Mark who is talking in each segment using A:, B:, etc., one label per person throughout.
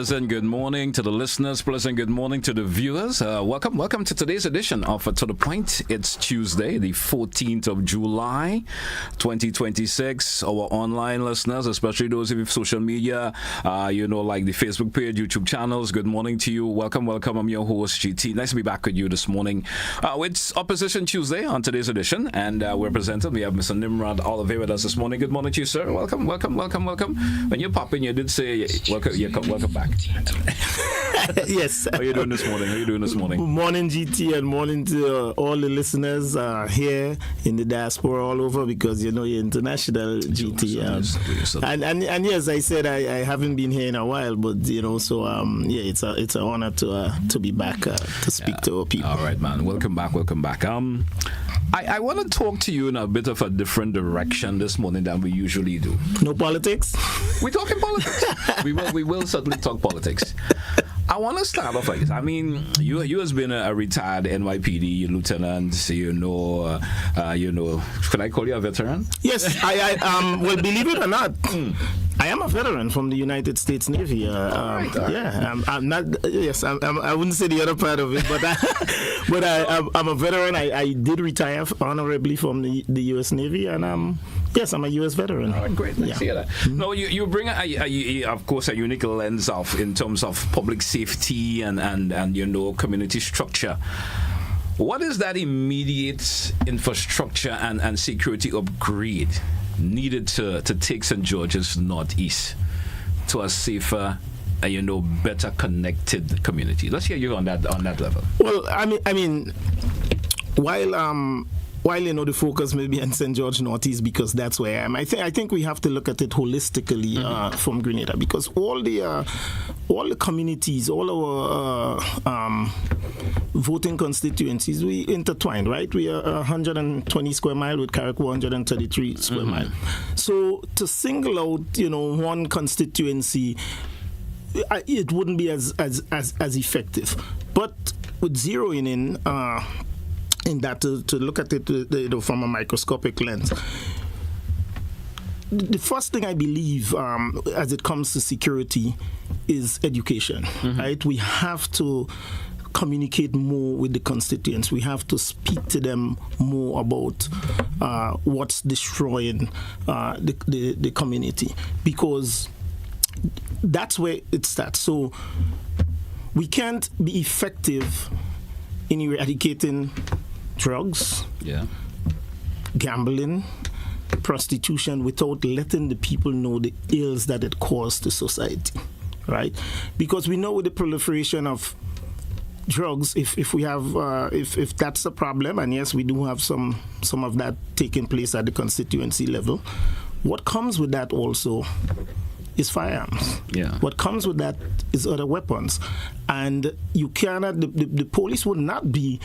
A: Pleasant good morning to the listeners. Pleasant good morning to the viewers. Welcome to today's edition of To The Point. It's Tuesday, the 14th of July, 2026. Our online listeners, especially those with social media, like the Facebook page, YouTube channels, good morning to you. Welcome. I'm your host, GT. Nice to be back with you this morning. It's Opposition Tuesday on today's edition, and we're presented. We have Mr. Nimrod Ollivierre with us this morning. Good morning to you, sir. Welcome. When you pop in, you did say welcome back.
B: Yes.
A: How are you doing this morning?
B: Morning, GT, and morning to all the listeners here in the diaspora all over, because you're international, GT. And yes, I said I haven't been here in a while, but it's an honor to be back to speak to our people.
A: All right, man. Welcome back. I want to talk to you in a bit of a different direction this morning than we usually do.
B: No politics?
A: We're talking politics. We will certainly talk politics. I want to start off like this. I mean, you has been a retired NYPD lieutenant. Can I call you a veteran?
B: Yes, I well, believe it or not, I am a veteran from the United States Navy. Yeah, I'm not. Yes, I wouldn't say the other part of it, but I'm a veteran. I did retire honorably from the U.S. Navy, and yes, I'm a U.S. veteran.
A: All right, great. Let's hear that. No, you bring of course a unique lens in terms of public safety and community structure. What is that immediate infrastructure and security upgrade needed to take St. George's Northeast to a safer, better connected community? Let's hear you on that level.
B: Well, I mean, while the focus may be on St. George Northeast, because that's where I am, I think we have to look at it holistically from Grenada, because all the communities, all our voting constituencies, we intertwined, right? We are 120 square mile with Carrick 133 square mile. So to single out, one constituency, it wouldn't be as effective. But with zeroing in that to look at it from a microscopic lens. The first thing I believe as it comes to security is education, right? We have to communicate more with the constituents. We have to speak to them more about what's destroying the community, because that's where it starts. So we can't be effective in eradicating drugs, gambling, prostitution without letting the people know the ills that it caused to society, right? Because we know with the proliferation of drugs, if we have if that's a problem, and yes, we do have some of that taking place at the constituency level, what comes with that also is firearms. What comes with that is other weapons, and you cannot. The police would not be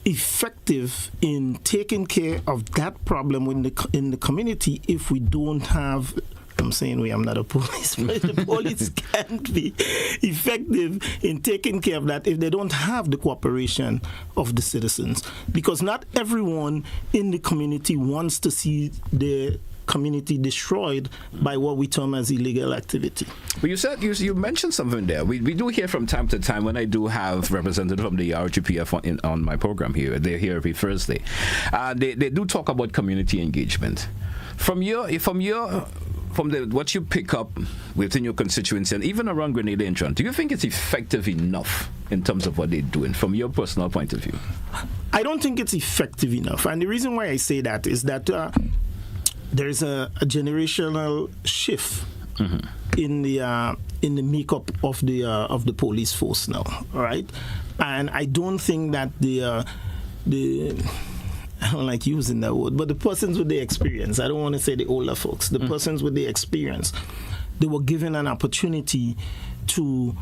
B: effective in taking care of that problem in the community if we don't have. I'm saying I'm not a police, but the police can't be effective in taking care of that if they don't have the cooperation of the citizens, because not everyone in the community wants to see the community destroyed by what we term as illegal activity.
A: Well, you said you mentioned something there. We do hear from time to time when I do have representatives from the RGPF on my program here. They're here every Thursday. They do talk about community engagement. From what you pick up within your constituency and even around Grenada and Tron, do you think it's effective enough in terms of what they're doing from your personal point of view?
B: I don't think it's effective enough, and the reason why I say that is that there's a generational shift in the makeup of the police force now, right? And I don't think that the I don't like using that word, but the persons with the experience, I don't want to say the older folks, the persons with the experience, they were given an opportunity to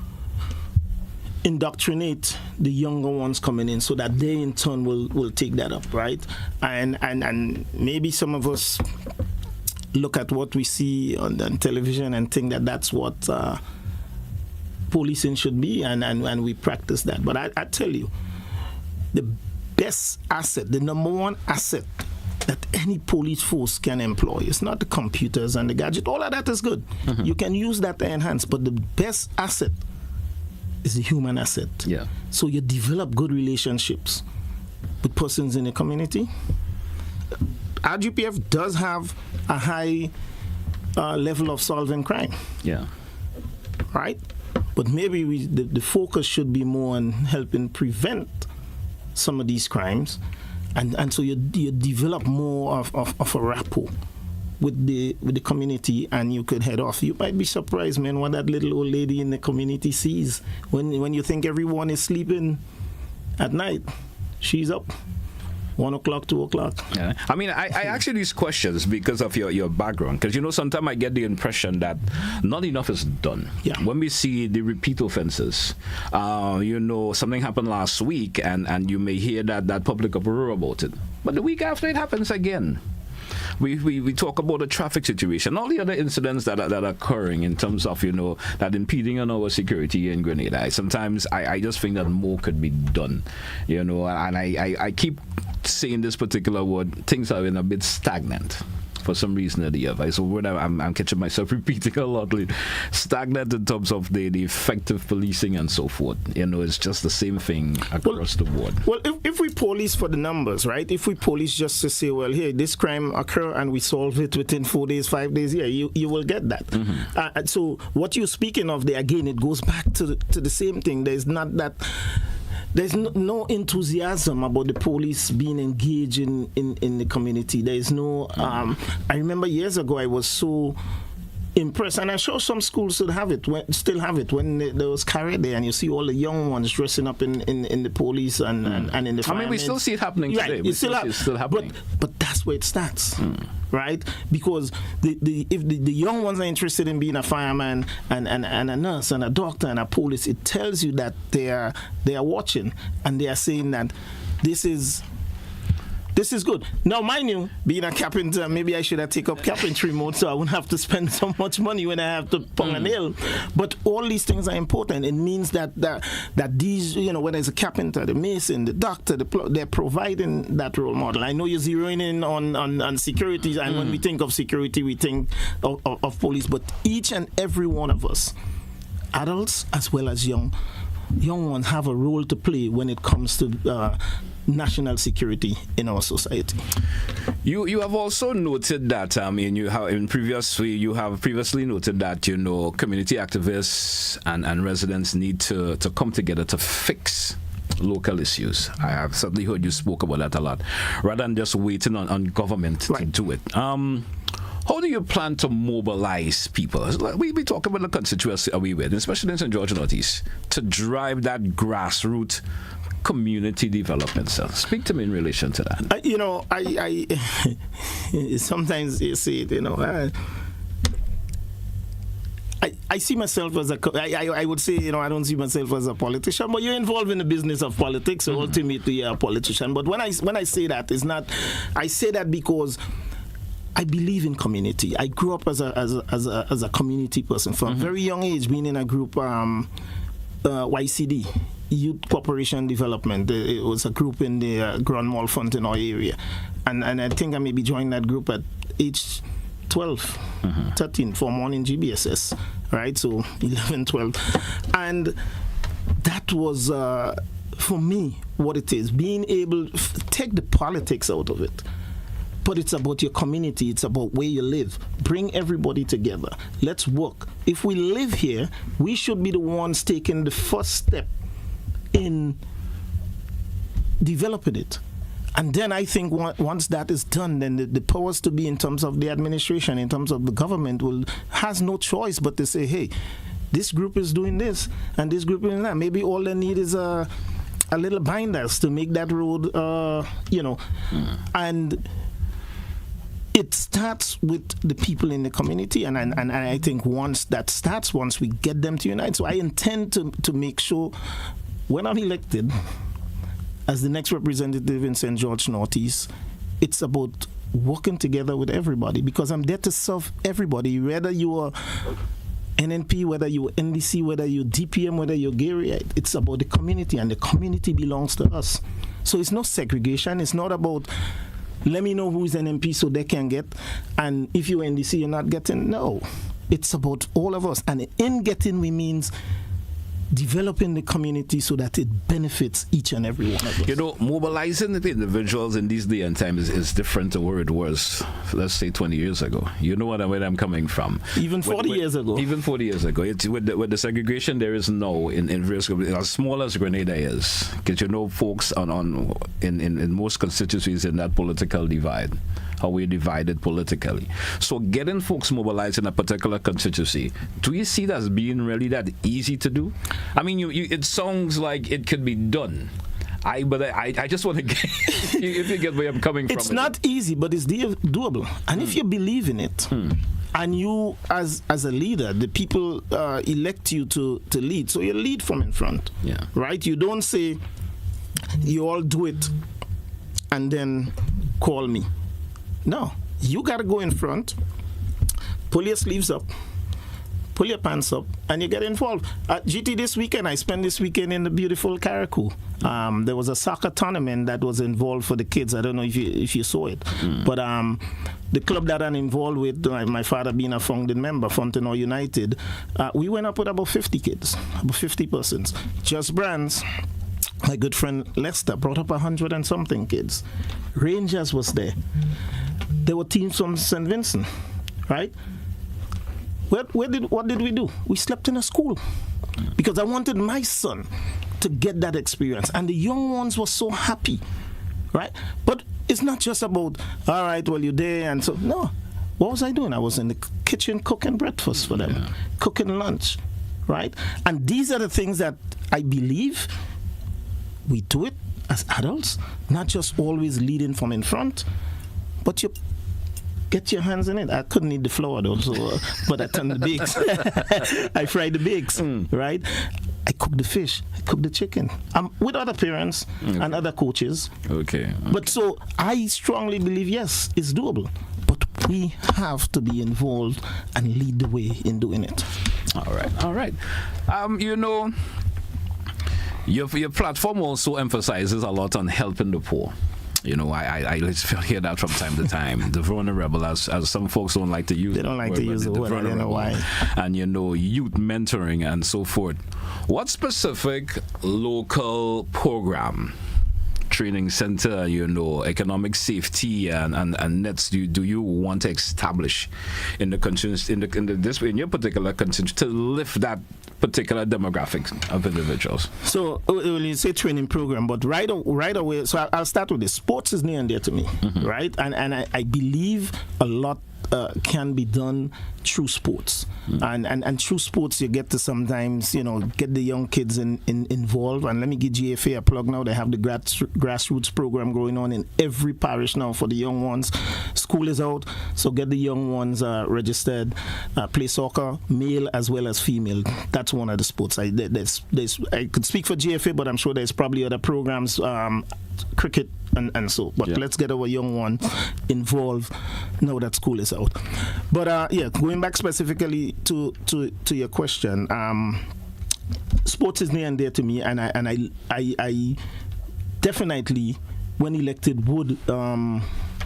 B: indoctrinate the younger ones coming in so that they in turn will take that up, right? And maybe some of us look at what we see on television and think that that's what policing should be, and we practice that. But I tell you, the best asset, the number one asset that any police force can employ. It's not the computers and the gadget. All of that is good. You can use that to enhance, but the best asset is the human asset.
A: Yeah.
B: So you develop good relationships with persons in the community. RGPF does have a high level of solving crime.
A: Yeah.
B: Right? But maybe the focus should be more on helping prevent some of these crimes. And so you develop more of a rapport with the community, and you could head off. You might be surprised, man, what that little old lady in the community sees. When you think everyone is sleeping at night, she's up. 1 o'clock, 2 o'clock.
A: Yeah. I mean, I ask you these questions because of your background. Because, sometimes I get the impression that not enough is done.
B: Yeah.
A: When we see the repeat offenses, something happened last week and you may hear that public uproar about it. But the week after it happens again. We talk about the traffic situation, all the other incidents that are occurring in terms of, that impeding on our security in Grenada. Sometimes I just think that more could be done, and I keep saying this particular word, things are in a bit stagnant for some reason or the other. So I'm catching myself repeating a lot. Stagnant in terms of the effective policing and so forth. It's just the same thing across the board.
B: Well, if we police for the numbers, right? If we police just to say, well, here, this crime occur and we solve it within 4 days, 5 days, yeah, you will get that. So what you're speaking of there, again, it goes back to the same thing. There's no enthusiasm about the police being engaged in the community. There is no. I remember years ago I was so impressed, and I'm sure some schools still have it when there was Carré Day, and you see all the young ones dressing up in the police and in the firemen.
A: I mean, we still see it happening today.
B: Right, it's still happening. But that's where it starts. Right? Because if the young ones are interested in being a fireman and a nurse and a doctor and a police, it tells you that they are watching and they are saying that this is good. Now, mind you, being a carpenter, maybe I should have taken up carpentry mode so I wouldn't have to spend so much money when I have to pong a nail. But all these things are important. It means that these, whether it's a carpenter, the mason, the doctor, they're providing that role model. I know you're zeroing in on security, and when we think of security, we think of police. But each and every one of us, adults as well as young ones, have a role to play when it comes to national security in our society.
A: You have also noted that you have previously noted that community activists and residents need to come together to fix local issues. I have certainly heard you spoke about that a lot, rather than just waiting on government to do it. How do you plan to mobilize people? We talk about the constituency we with, especially in St. George Northeast, to drive that grassroots community development. So speak to me in relation to that.
B: I sometimes you see it, I see myself as I would say, I don't see myself as a politician, but you're involved in the business of politics, so ultimately you're a politician. But when I say that, it's not, I say that because I believe in community. I grew up as a community person from a very young age, being in a group, YCD, Youth Cooperation Development. It was a group in the Grand Mall Fontenoy area, and I think I maybe joined that group at age 12, 13 for morning GBSS, right? So 11, 12, and that was for me what it is, being able to take the politics out of it. But it's about your community. It's about where you live. Bring everybody together. Let's work. If we live here, we should be the ones taking the first step in developing it. And then I think once that is done, then the powers to be in terms of the administration, in terms of the government, has no choice but to say, hey, this group is doing this and this group is doing that. Maybe all they need is a little binders to make that road, and it starts with the people in the community, and I think once we get them to unite. So I intend to make sure when I'm elected as the next representative in St. George Northeast, it's about working together with everybody, because I'm there to serve everybody, whether you are NNP, whether you're NDC, whether you're DPM, whether you're Gary. It's about the community, and the community belongs to us. So it's no segregation. It's not about let me know who's an MP so they can get. And if you're NDC, you're not getting. No, it's about all of us. And in getting, we means developing the community so that it benefits each and every one of us.
A: You know, mobilizing the individuals in these day and times is different to where it was, let's say, 20 years ago. You know where I'm coming from.
B: Even 40 years ago.
A: Even 40 years ago. It's, with the segregation there is now in various communities, as small as Grenada is, because you know folks in most constituencies in that political divide, how we're divided politically. So getting folks mobilized in a particular constituency, do you see that as being really that easy to do? I mean, it sounds like it could be done. But I just want to get, if you get where I'm coming from.
B: It's not easy, but it's doable. And if you believe in it, and you, as a leader, the people elect you to lead, so you lead from in front, right? You don't say, you all do it, and then call me. No, you got to go in front, pull your sleeves up, pull your pants up, and you get involved. At GT this weekend, I spent this weekend in the beautiful Carriacou. There was a soccer tournament that was involved for the kids. I don't know if you saw it. But the club that I'm involved with, my father being a founding member, Fontenoy United, we went up with about 50 kids, about 50 persons. Just Brands, my good friend Lester, brought up 100 and something kids. Rangers was there. There were teams from St. Vincent, right? What did we do? We slept in a school because I wanted my son to get that experience, and the young ones were so happy, right? But it's not just about, all right, well, you're there, and so, no. What was I doing? I was in the kitchen cooking breakfast for them, cooking lunch, right? And these are the things that I believe we do it as adults, not just always leading from in front, but you get your hands in it. I couldn't eat the flour though, so, but I turned the bakes. I fried the bakes, right? I cooked the fish. I cooked the chicken. I'm with other parents and other coaches. Okay. But so I strongly believe, yes, it's doable. But we have to be involved and lead the way in doing it.
A: All right. You know, your platform also emphasizes a lot on helping the poor. You know, I hear that from time to time. The vulnerable, as some folks don't like to use.
B: They don't like to use the word. I don't know why.
A: And, you know, youth mentoring and so forth. What specific local program, training center, you know, economic safety and nets do you want to establish in the in your particular constituency to lift that particular demographic of individuals?
B: So, when you say training program, but right away, so I'll start with this. Sports is near and dear to me, right? And I believe a lot can be done through sports. And through sports, you get to sometimes, you know, get the young kids involved. And let me give GFA a plug now. They have the grassroots program going on in every parish now for the young ones. School is out, so get the young ones registered. Play soccer, male as well as female. That's one of the sports. I could speak for GFA, but I'm sure there's probably other programs, cricket and so. But let's get our young one involved now that school is out. But going back specifically to your question, sports is near and dear to me, and I definitely, when elected, would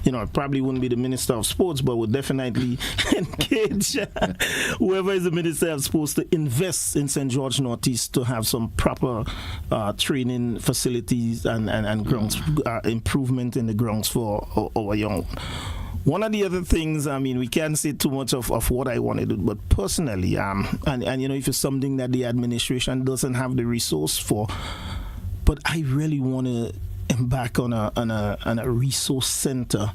B: I probably wouldn't be the Minister of Sports, but would definitely engage whoever is the Minister of Sports to invest in St. George Northeast to have some proper training facilities and grounds, improvement in the grounds for our young. One of the other things, I mean, we can't say too much of what I want to do, but personally, and you know, if it's something that the administration doesn't have the resource for, but I really want to embark on a resource center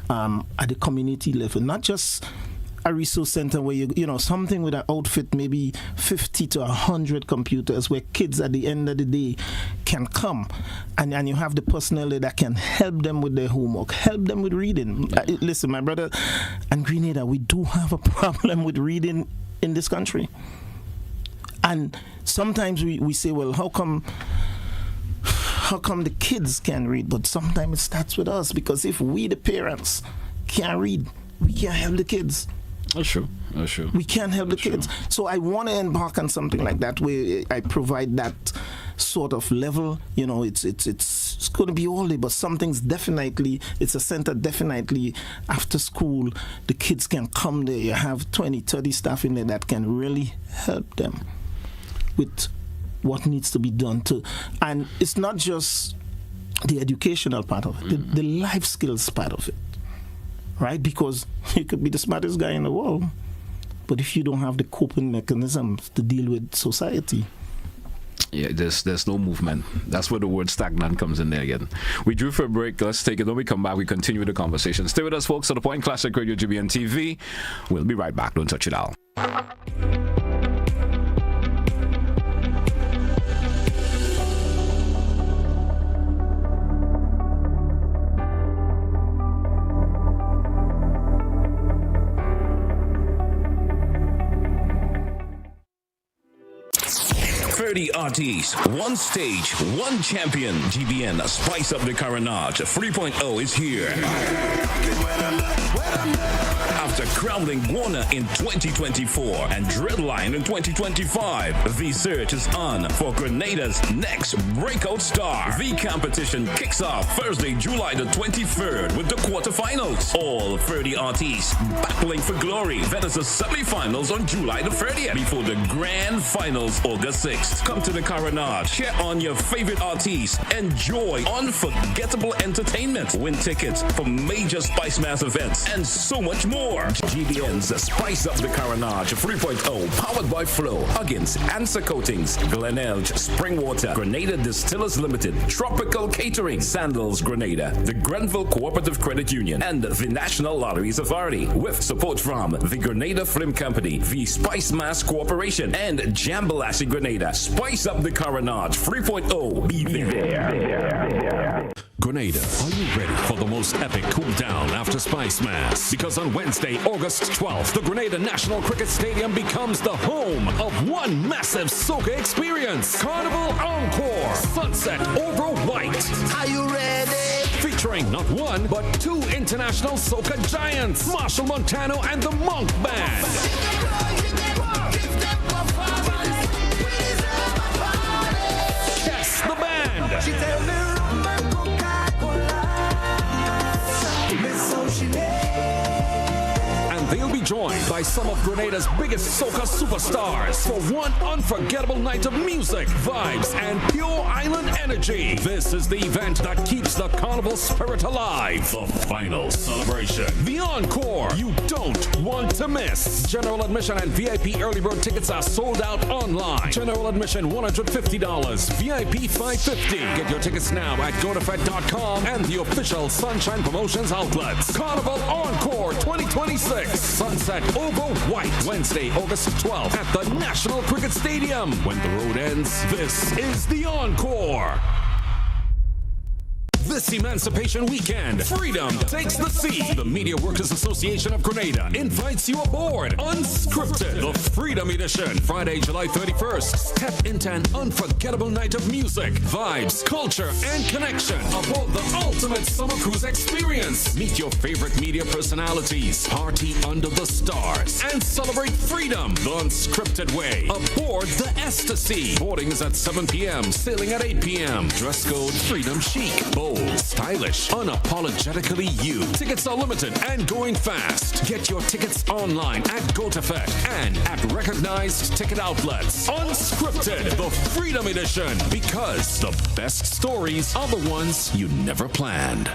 B: at the community level, not just a resource center where you know something with an outfit, maybe 50 to 100 computers, where kids at the end of the day can come and you have the personnel that can help them with their homework, help them with reading. Listen, my brother and Grenada, we do have a problem with reading in this country, and sometimes we say, well, how come the kids can read? But sometimes it starts with us, because if we, the parents, can't read, we can't help the kids.
A: That's true.
B: We can't help the kids. So I want to embark on something like that, where I provide that sort of level. You know, it's it's going to be all day, but something's definitely, it's a center definitely after school. The kids can come there. You have 20, 30 staff in there that can really help them with what needs to be done too. And it's not just the educational part of it, the life skills part of it, right? Because you could be the smartest guy in the world, but if you don't have the coping mechanisms to deal with society,
A: yeah, there's no movement. That's where the word stagnant comes in there again. We drew for a break. Let's take it. When we come back, we continue the conversation. Stay with us, folks. To the Point Classic Radio, GBN TV. We'll be right back. Don't touch it out.
C: Artists, one stage, one champion. GBN Spice Up the Carnage 3.0 is here. After crowning Warner in 2024 and Dreadline in 2025, the search is on for Grenada's next breakout star. The competition kicks off Thursday, July the 23rd with the quarterfinals. All 30 artists battling for glory. That is the semi-finals on July the 30th before the grand finals August 6th. Come to the Carnage, cheer on your favorite artists, enjoy unforgettable entertainment, win tickets for major Spice Mass events, and so much more. GBN's Spice Up the Carnage 3.0, powered by Flow, Huggins, Answer Coatings, Glen, Springwater, Grenada Distillers Limited, Tropical Catering, Sandals Grenada, the Grenville Cooperative Credit Union, and the National Lotteries Authority, with support from the Grenada Film Company, the Spice Mass Corporation, and Jambalassi Grenada. Spice Up the Carnage 3.0. Be there.
D: Grenada, are you ready for the most epic cool down after Spice Mass? Because on Wednesday, August 12th, the Grenada National Cricket Stadium becomes the home of one massive soca experience. Carnival Encore, Sunset Over White.
E: Are you ready?
D: Featuring not one, but two international soca giants, Marshall Montano and the Monk Band. Yes, the band. And they'll be joined by some of Grenada's biggest soca superstars for one unforgettable night of music, vibes, and pure island energy. This is the event that keeps the carnival spirit alive. The final celebration, the encore, you don't want to miss. General admission and VIP early bird tickets are sold out online. General admission $150, VIP $550. Get your tickets now at gotofed.com and the official Sunshine Promotions outlets. Carnival Encore 2026, Sunset Over White, Wednesday, August 12th at the National Cricket Stadium. When the road ends, this is the encore. This Emancipation Weekend, freedom takes the sea. The Media Workers Association of Grenada invites you aboard Unscripted, the Freedom Edition. Friday, July 31st. Step into an unforgettable night of music, vibes, culture, and connection aboard the ultimate summer cruise experience. Meet your favorite media personalities, party under the stars, and celebrate freedom the unscripted way aboard the Ecstasy. Boarding is at 7 p.m., sailing at 8 p.m. Dress code Freedom Chic. Bold, stylish, unapologetically you. Tickets are limited and going fast. Get your tickets online at GoToFed and at recognized ticket outlets. Unscripted, the Freedom Edition, because the best stories are the ones you never planned.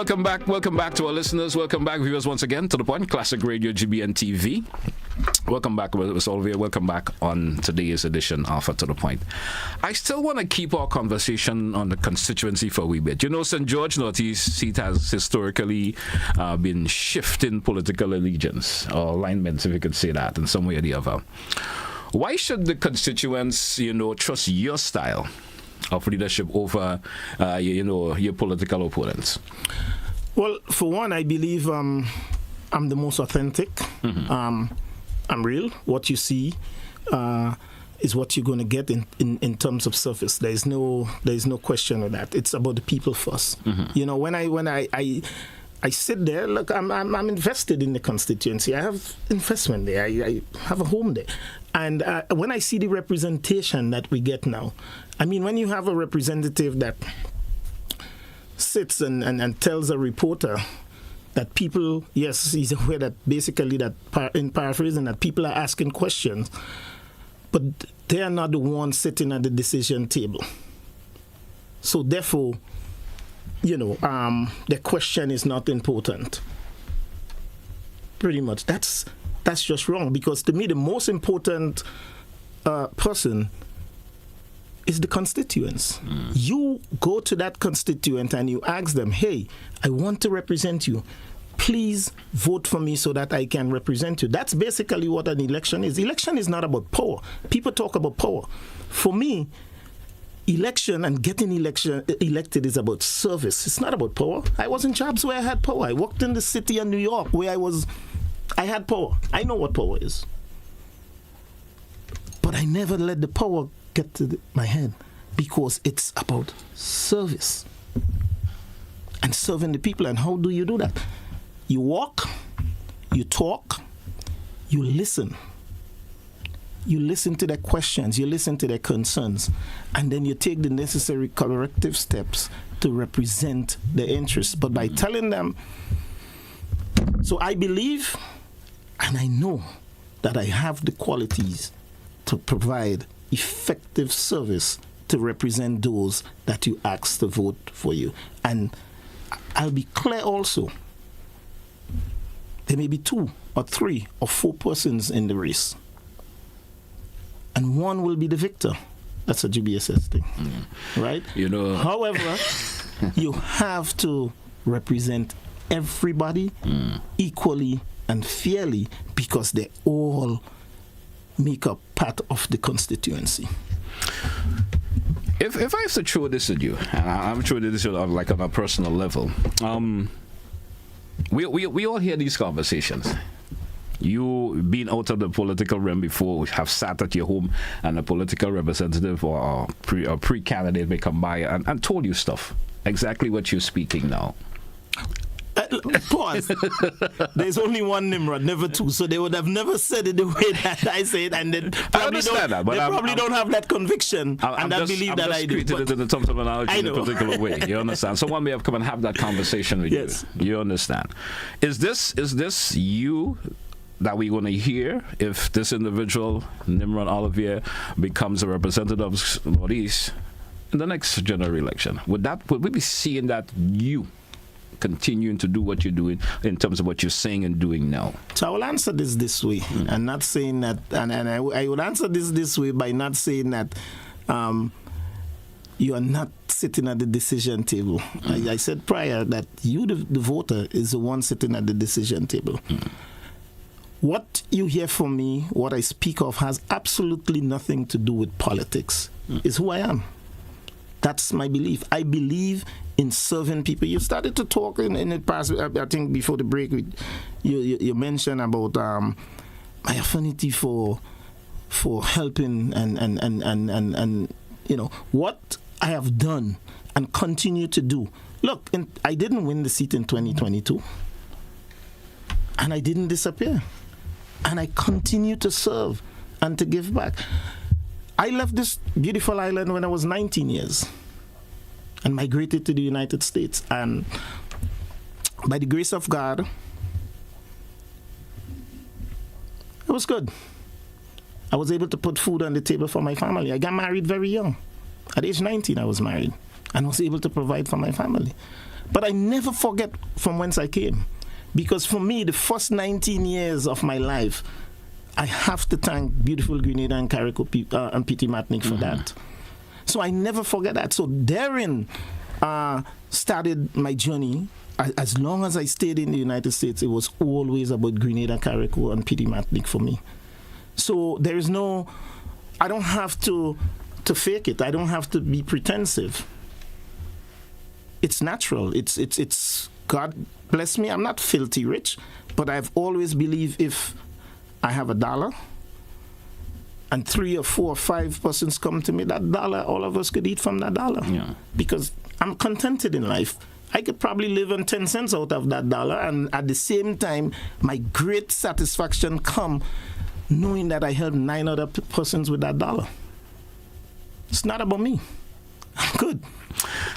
A: welcome back to our listeners. Welcome back, viewers, once again to The Point, Classic Radio, GBN TV. Welcome back, Mr. Ollivierre. Welcome back on today's edition of To The Point. I still want to keep our conversation on the constituency for a wee bit. You know, St. George Northeast seat has historically been shifting political allegiance, or alignments, if you could say that, in some way or the other. Why should the constituents, trust your style of leadership over, your political opponents?
B: Well, for one, I believe I'm the most authentic. Mm-hmm. I'm real. What you see is what you're going to get in terms of service. There's no question of that. It's about the people first. Mm-hmm. When I sit there, look, I'm invested in the constituency. I have investment there. I have a home there. And when I see the representation that we get now, I mean, when you have a representative that sits and tells a reporter that people, yes, he's aware that basically that, in paraphrasing, that people are asking questions, but they are not the ones sitting at the decision table. So therefore, the question is not important. Pretty much. That's just wrong, because to me the most important person is the constituents. You go to that constituent and you ask them, hey, I want to represent you. Please vote for me so that I can represent you. That's basically what an election is. Election is not about power. People talk about power. For me, election and getting elected is about service. It's not about power. I was in jobs where I had power. I worked in the city of New York where I had power. I know what power is. But I never let the power get to my head, because it's about service and serving the people. And how do you do that? You walk, you talk, you listen. You listen to their questions, you listen to their concerns, and then you take the necessary corrective steps to represent their interests. But by telling them, so I believe and I know that I have the qualities to provide effective service to represent those that you ask to vote for you. And I'll be clear also, there may be 2 or 3 or 4 persons in the race, and one will be the victor. That's a GBSS thing, right? However, you have to represent everybody equally and fairly, because they all make up part of the constituency.
A: If I have to throw this at you, and I'm throwing this like on a personal level, we all hear these conversations. You, being out of the political realm before, have sat at your home and a political representative or a pre-candidate may come by and told you stuff, exactly what you're speaking now.
B: Pause. There's only one Nimrod, never 2. So they would have never said it the way that I say it, and they probably don't have that conviction and that belief that I do.
A: I'm just treating it in terms of analogy in a particular way. You understand? Someone may have come and have that conversation with you. You understand? Is this you that we're going to hear if this individual, Nimrod Ollivierre, becomes a representative of Northeast in the next general election? Would we be seeing that you continuing to do what you're doing in terms of what you're saying and doing now?
B: So I will answer this way, and not saying that, and I would answer this way by not saying that you are not sitting at the decision table. I said prior that you, the voter, is the one sitting at the decision table. What you hear from me, what I speak of, has absolutely nothing to do with politics. It's who I am. That's my belief. I believe in serving people. You started to talk in the past, I think before the break, you mentioned about my affinity for helping and what I have done and continue to do. Look, I didn't win the seat in 2022, and I didn't disappear, and I continue to serve and to give back. I left this beautiful island when I was 19 years and migrated to the United States. And by the grace of God, it was good. I was able to put food on the table for my family. I got married very young. At age 19, I was married and was able to provide for my family. But I never forget from whence I came. Because for me, the first 19 years of my life, I have to thank beautiful Grenada and Carrico and P.T. Matnick for that. So I never forget that. So therein started my journey. As long as I stayed in the United States, it was always about Grenada, Carrico, and P.T. Matnick for me. So there is no, I don't have to fake it. I don't have to be pretensive. It's natural. It's God bless me. I'm not filthy rich, but I've always believed if I have $1 and 3 or 4 or 5 persons come to me, that $1, all of us could eat from that $1.
A: Yeah.
B: Because I'm contented in life. I could probably live on 10 cents out of that $1, and at the same time, my great satisfaction come knowing that I helped 9 other persons with that $1. It's not about me. I'm good.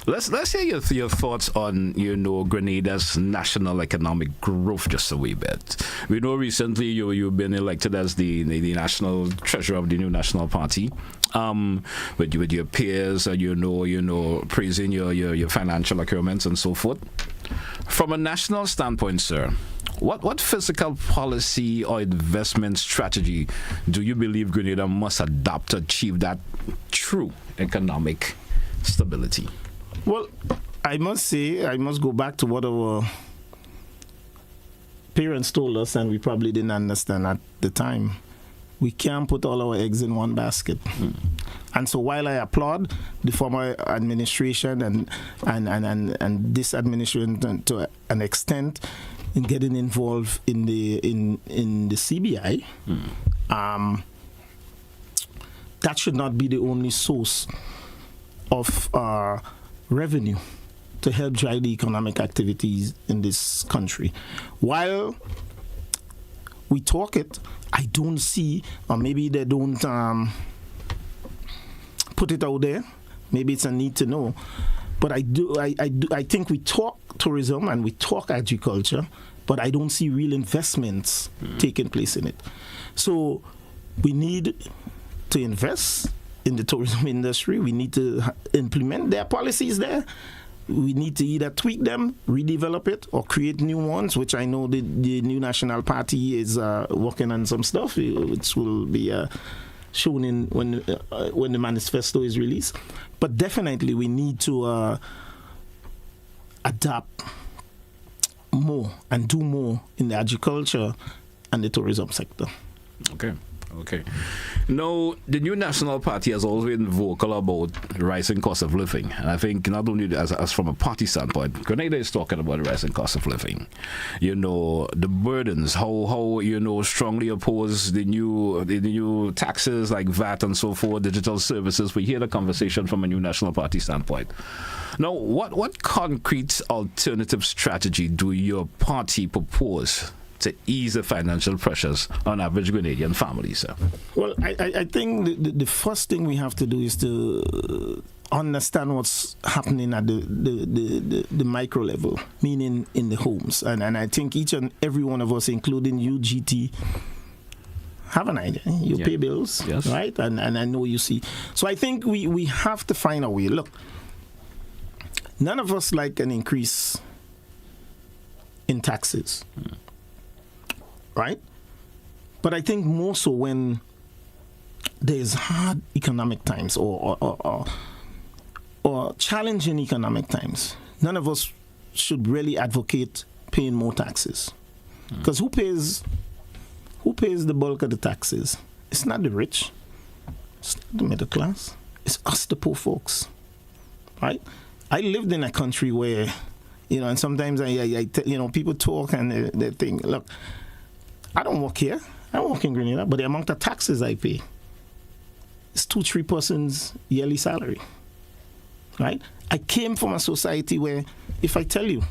A: Let's hear your thoughts on Grenada's national economic growth just a wee bit. We know recently you've been elected as the national treasurer of the new national party. With your peers, praising your financial acumen and so forth. From a national standpoint, sir, what fiscal policy or investment strategy do you believe Grenada must adopt to achieve that true economic stability?
B: Well, I must go back to what our parents told us, and we probably didn't understand at the time. We can't put all our eggs in one basket. And so while I applaud the former administration and this administration to an extent in getting involved in the CBI, that should not be the only source of revenue to help drive the economic activities in this country. While we talk it, I don't see, or maybe they don't put it out there. Maybe it's a need to know. But I think we talk tourism and we talk agriculture, but I don't see real investments taking place in it. So we need to invest in the tourism industry. We need to implement their policies there. We need to either tweak them, redevelop it, or create new ones, which I know the new National Party is working on some stuff, which will be shown in when the manifesto is released. But definitely we need to adapt more and do more in the agriculture and the tourism sector.
A: Okay. Now, the new National Party has always been vocal about rising cost of living. And I think not only as from a party standpoint, Grenada is talking about the rising cost of living. The burdens, how strongly oppose the new taxes like VAT and so forth, digital services. We hear the conversation from a new National Party standpoint. Now, what concrete alternative strategy do your party propose to ease the financial pressures on average Grenadian families, sir?
B: Well, I think the first thing we have to do is to understand what's happening at the micro level, meaning in the homes. And I think each and every one of us, including you, GT, have an idea. You pay bills,
A: yes,
B: right? And I know you see. So I think we have to find a way. Look, none of us like an increase in taxes. Right? But I think more so when there's hard economic times or challenging economic times, none of us should really advocate paying more taxes. Because who pays the bulk of the taxes? It's not the rich. It's not the middle class. It's us, the poor folks. Right? I lived in a country where, and sometimes people talk and they think, look, I don't work here. I don't work in Grenada, but the amount of taxes I pay is 2-3 persons' yearly salary. Right? I came from a society where, if I tell you,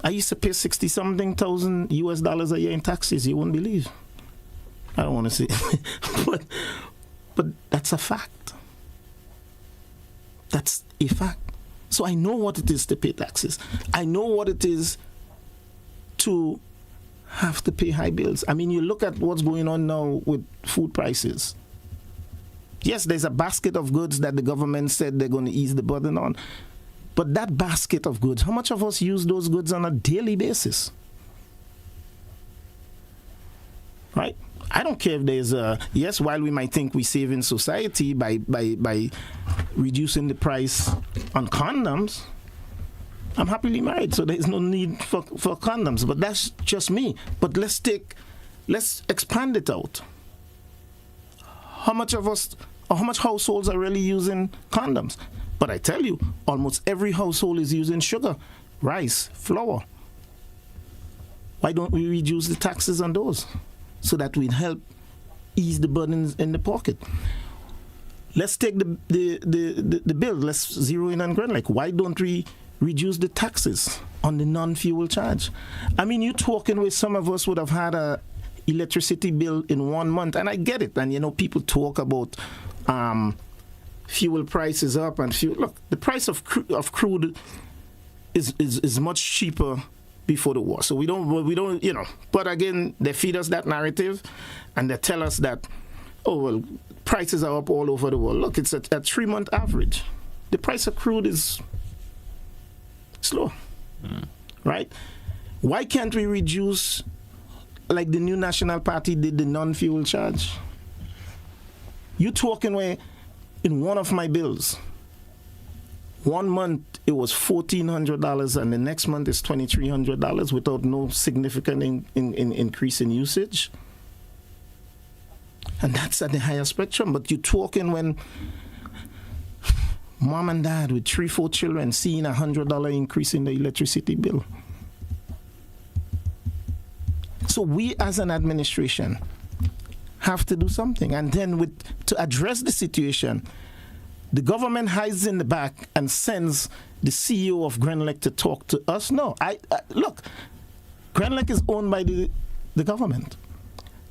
B: I used to pay $60-something thousand US a year in taxes, you wouldn't believe. I don't want to say, but that's a fact. That's a fact. So I know what it is to pay taxes. I know what it is to have to pay high bills. I mean, you look at what's going on now with food prices. Yes, there's a basket of goods that the government said they're going to ease the burden on. But that basket of goods, how much of us use those goods on a daily basis? Right? I don't care if there's yes, while we might think we save in society by reducing the price on condoms, I'm happily married, so there's no need for condoms. But that's just me. But let's expand it out. How much of us, or how much households are really using condoms? But I tell you, almost every household is using sugar, rice, flour. Why don't we reduce the taxes on those so that we'd help ease the burdens in the pocket? Let's take the bill. Let's zero in on Glen. Like, why don't we reduce the taxes on the non-fuel charge? I mean, you're talking with some of us would have had a electricity bill in 1 month, and I get it. And you know, people talk about fuel prices up and fuel. Look, the price of crude is much cheaper before the war. So we don't, you know. But again, they feed us that narrative, and they tell us that, oh well, prices are up all over the world. Look, it's a 3-month average. The price of crude is slow, right? Why can't we reduce, like the New National Party did, the non-fuel charge? You talking where in one of my bills, 1 month it was $1,400 and the next month it's $2,300 without no significant increase in usage. And that's at the higher spectrum. But you're talking when mom and dad with 3-4 children seeing $100 increase in the electricity bill. So we as an administration have to do something. And then to address the situation, the government hides in the back and sends the CEO of Glen to talk to us. No, look, Glen is owned by the government.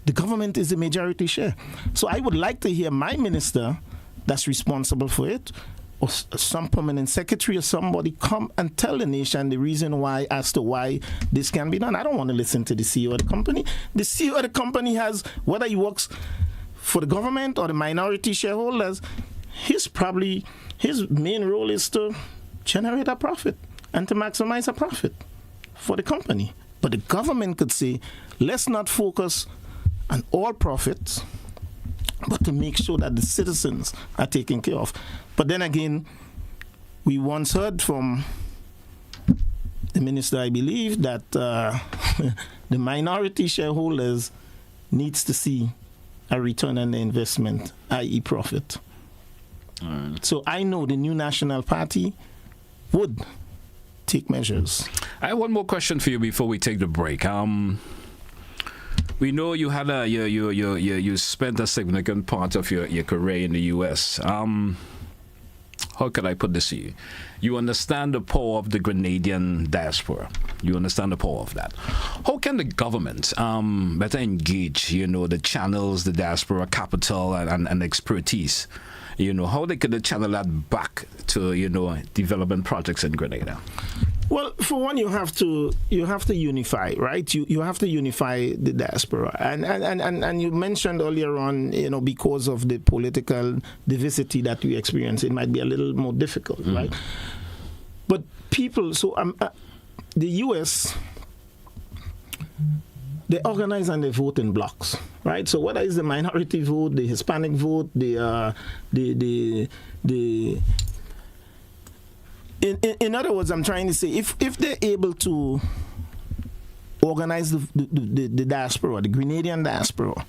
B: The government is the majority share. So I would like to hear my minister that's responsible for it, or some permanent secretary or somebody come and tell the nation the reason why, as to why this can be done. I don't want to listen to the CEO of the company. The CEO of the company has, whether he works for the government or the minority shareholders, his main role is to generate a profit and to maximize a profit for the company. But the government could say, let's not focus on all profits, but to make sure that the citizens are taken care of. But then again, we once heard from the minister, I believe, that the minority shareholders needs to see a return on the investment, i.e. profit. So I know the New National Party would take measures.
A: I have one more question for you before we take the break. We know you had you spent a significant part of your career in the U.S. How can I put this to you? You understand the power of the Grenadian diaspora. You understand the power of that. How can the government better engage, the channels, the diaspora capital and expertise? How they could channel that back to, development projects in Grenada?
B: Well, for one, you have to unify, right? You have to unify the diaspora, and you mentioned earlier on, because of the political diversity that we experience, it might be a little more difficult, right? But people, the U.S. they organize and they vote in blocks, right? So whether it's the minority vote, the Hispanic vote, In other words, I'm trying to say, if they're able to organize the diaspora, the Grenadian diaspora,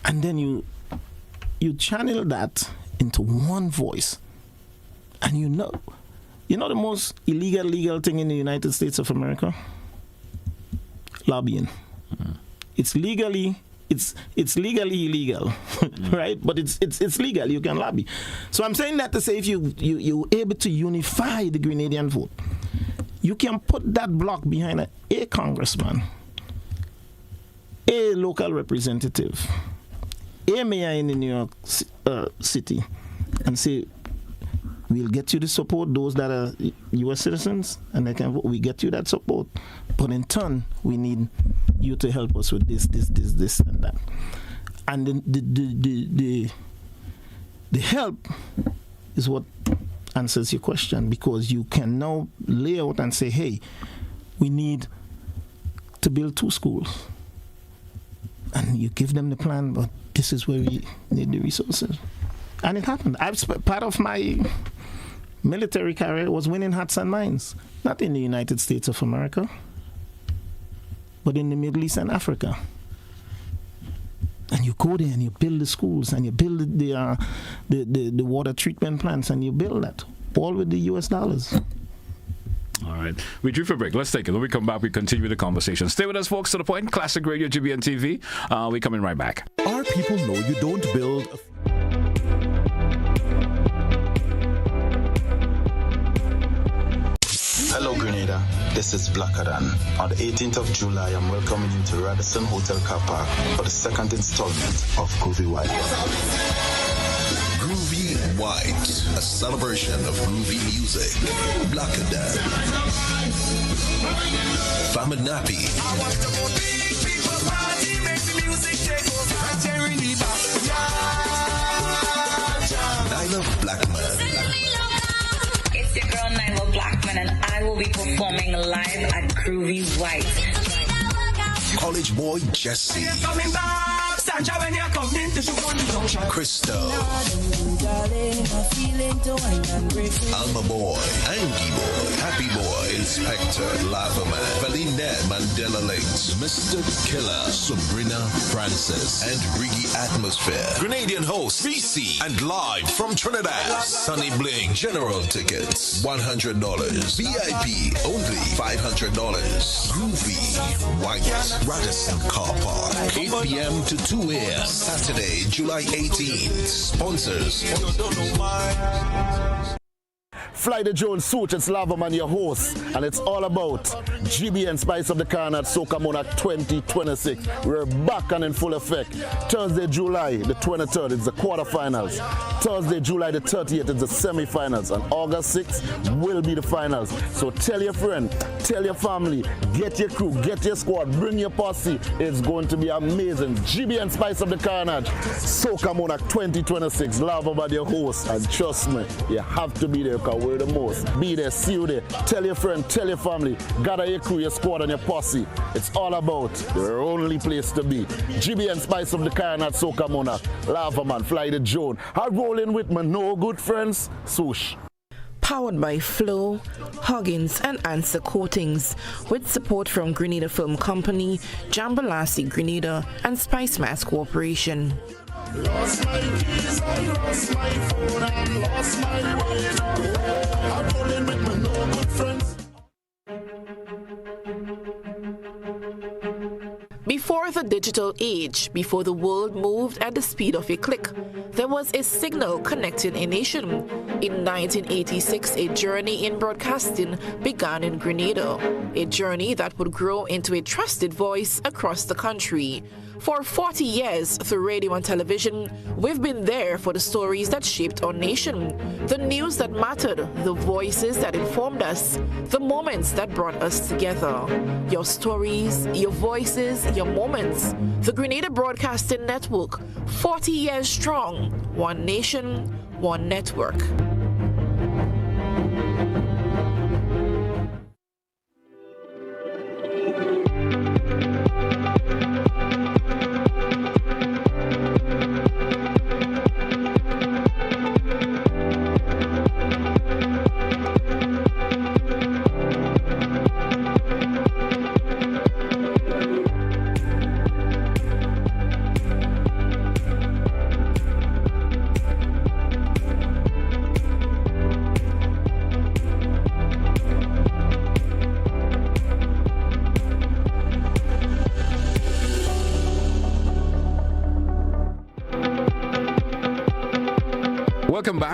B: and then you channel that into one voice, and the most legal thing in the United States of America? Lobbying. It's legally illegal, right? But it's legal. You can lobby. So I'm saying that to say, if you're able to unify the Grenadian vote, you can put that block behind a congressman, a local representative, a mayor in the New York City, and say, we'll get you the support, those that are U.S. citizens, and they can vote. We get you that support. But in turn, we need you to help us with this, and that. And the help is what answers your question, because you can now lay out and say, hey, we need to build 2 schools. And you give them the plan, but this is where we need the resources. And it happened. Part of my military career was winning hearts and minds, not in the United States of America, but in the Middle East and Africa. And you go there and you build the schools and you build the water treatment plants, and you build that, all with the US dollars.
A: All right. We drew for a break. Let's take it. When we come back, we continue the conversation. Stay with us, folks. To the Point, Classic Radio, GBN TV. We're coming right back.
E: Our people know you don't build
F: Hello Grenada, this is Blackadan. On the 18th of July, I'm welcoming you to Radisson Hotel Car Park for the second installment of Groovy White.
G: Groovy White, a celebration of groovy music. Blackadan. Famanapi. Nyla Blackman.
H: It's your girl Nyla Blackman, and I will be performing live at Groovy White.
G: College boy Jesse. Christo. Alma boy, Angie boy, Happy boy, Inspector, Lava Man, Valine Mandela Lakes, Mr. Killer, Sabrina Francis, and Briggy Atmosphere. Grenadian host, VC, and live from Trinidad, Sunny Bling. General tickets, $100. VIP, only $500. Groovy White, Radisson Car Park, 8 p.m. to 2 a.m. Saturday, July 18th. Sponsors.
E: Fly the Jones Suit, it's Lavaman, your host, and it's all about GB and Spice of the Carnat Soca Monarch 2026. We're back and in full effect. Thursday, July the 23rd, it's the quarterfinals. Thursday, July the 30th, it's the semifinals. And August 6th will be the finals. So tell your friend, tell your family, get your crew, get your squad, bring your posse. It's going to be amazing. GB and Spice of the Carnage Soca Monarch 2026. Lavaman, your host, and trust me, you have to be there because we're the most. Be there, see you there. Tell your friend, tell your family, gather your crew, your squad, and your posse. It's all about the only place to be. GB and Spice of the Carnat Soca Monarch. Lavaman, Fly the Joan. I'm rolling with my no good friends, Swoosh.
I: Powered by Flo, Huggins, and Answer Coatings, with support from Grenada Film Company, Jambalasi Grenada, and Spice Mass Corporation.
J: Lost my keys, I lost my phone, and lost my way to go. I'm rolling with my no good friends.
I: Before the digital age, before the world moved at the speed of a click, there was a signal connecting a nation. In 1986, a journey in broadcasting began in Grenada, a journey that would grow into a trusted voice across the country. For 40 years, through radio and television, we've been there for the stories that shaped our nation, the news that mattered, the voices that informed us, the moments that brought us together. Your stories, your voices, your moments. The Grenada Broadcasting Network, 40 years strong, one nation, one network.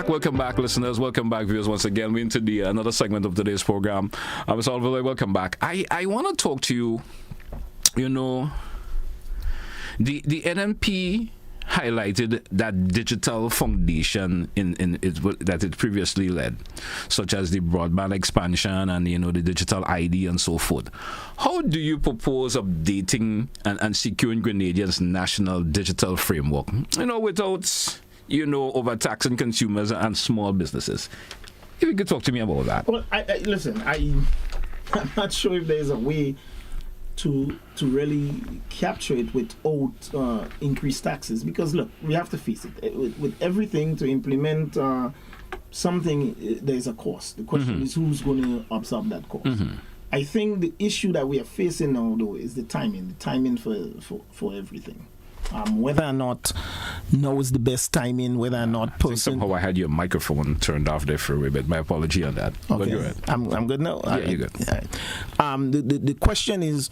A: Welcome back, listeners. Welcome back, viewers. Once again, we're into the another segment of today's program. Mr. Ollivierre, welcome back. I want to talk to you. You know, the NMP highlighted that digital foundation that it previously led, such as the broadband expansion and the digital ID and so forth. How do you propose updating and securing Grenadians' national digital framework? Without overtaxing consumers and small businesses. If you could talk to me about that.
B: Well, listen, I'm not sure if there's a way to really capture it without increased taxes, because look, we have to face it. With everything to implement something, there's a cost. The question is who's going to absorb that cost. I think the issue that we are facing now, though, is the timing for everything. Whether or not now is the best timing, whether or not
A: somehow I had your microphone turned off there for a bit. My apology on that.
B: Okay.
A: But go ahead.
B: I'm good now.
A: Yeah, you're good.
B: The question is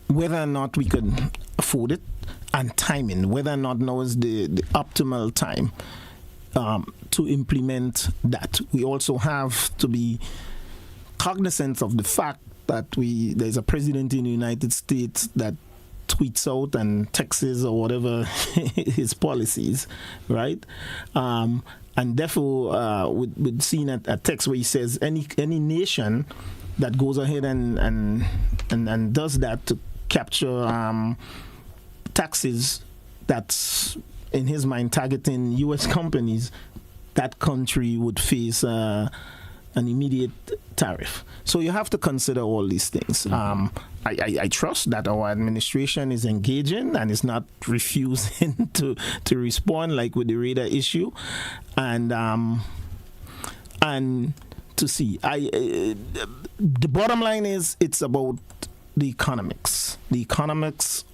B: whether or not we could afford it, and timing, whether or not now is the optimal time to implement that. We also have to be cognizant of the fact that there's a president in the United States that tweets out and texts or whatever his policies, right? And therefore, we've seen a text where he says any nation that goes ahead and does that to capture taxes that's, in his mind, targeting U.S. companies, that country would face an immediate tariff. So you have to consider all these things. I trust that our administration is engaging and is not refusing to respond, like with the radar issue, and to see. The bottom line is it's about the economics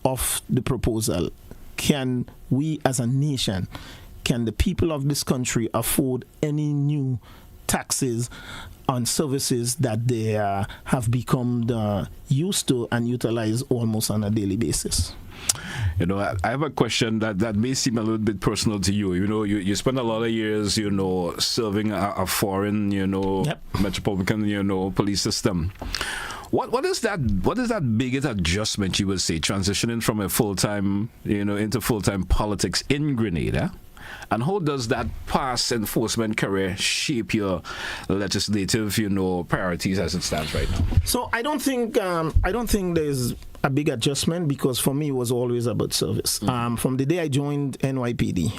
B: of the proposal. Can we as a nation, can the people of this country afford any new taxes on services that they have become used to and utilize almost on a daily basis?
A: You know, I have a question that may seem a little bit personal to you. You know, you spend a lot of years, you know, serving a foreign, you know, metropolitan, you know, police system. What is that biggest adjustment you would say, transitioning from a full-time, you know, into full-time politics in Grenada? And how does that past enforcement career shape your legislative, you know, priorities as it stands right now? So
B: I don't think there's a big adjustment, because for me it was always about service. From the day I joined NYPD,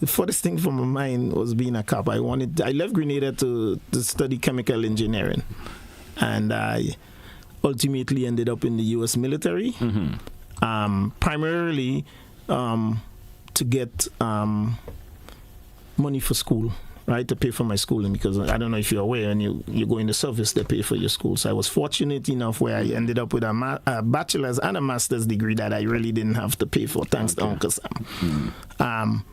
B: the first thing from my mind was being a cop. I left Grenada to study chemical engineering, and I ultimately ended up in the U.S. military, primarily to get money for school, right, to pay for my schooling, because I don't know if you're aware, and you go in the service, they pay for your school. So I was fortunate enough where I ended up with a bachelor's and a master's degree that I really didn't have to pay for, thanks to Uncle Sam.